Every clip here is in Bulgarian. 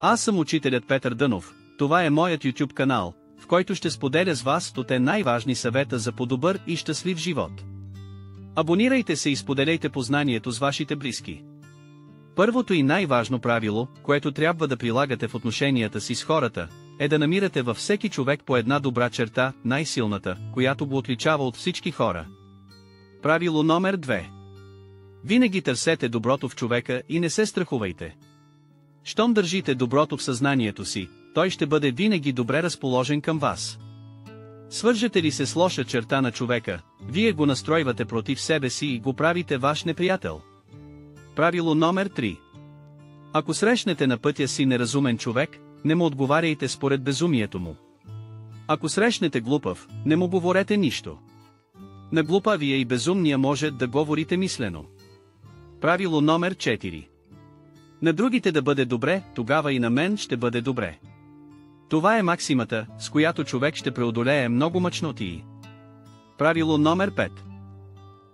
Аз съм учителят Петър Дънов, това е моят YouTube канал, в който ще споделя с вас 100 най-важни съвета за по-добър и щастлив живот. Абонирайте се и споделяйте познанието с вашите близки. Първото и най-важно правило, което трябва да прилагате в отношенията си с хората, е да намирате във всеки човек по една добра черта, най-силната, която го отличава от всички хора. Правило номер 2. Винаги търсете доброто в човека и не се страхувайте. Щом държите доброто в съзнанието си, той ще бъде винаги добре разположен към вас. Свържете ли се с лоша черта на човека, вие го настройвате против себе си и го правите ваш неприятел. Правило номер 3. Ако срещнете на пътя си неразумен човек, не му отговаряйте според безумието му. Ако срещнете глупав, не му говорете нищо. На глупавия и безумния може да говорите мислено. Правило номер 4. На другите да бъде добре, тогава и на мен ще бъде добре. Това е максимата, с която човек ще преодолее много мъчнотии. Правило номер 5.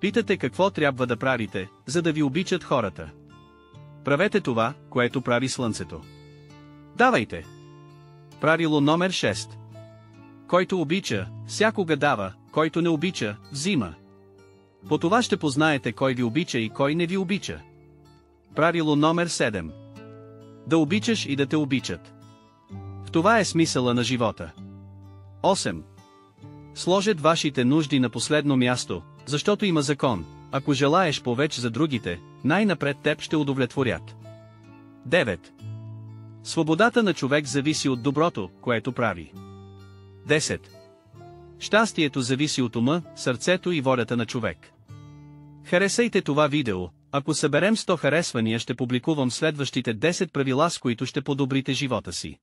Питате какво трябва да правите, за да ви обичат хората. Правете това, което прави слънцето. Давайте. Правило номер 6. Който обича, всякога дава, който не обича, взима. По това ще познаете кой ви обича и кой не ви обича. Правило номер 7. Да обичаш и да те обичат. В това е смисъла на живота. 8. Сложат вашите нужди на последно място, защото има закон, ако желаеш повече за другите, най-напред теб ще удовлетворят. 9. Свободата на човек зависи от доброто, което прави. 10. Щастието зависи от ума, сърцето и волята на човек. Харесайте това видео, ако съберем 100 харесвания ще публикувам следващите 10 правила, с които ще подобрите живота си.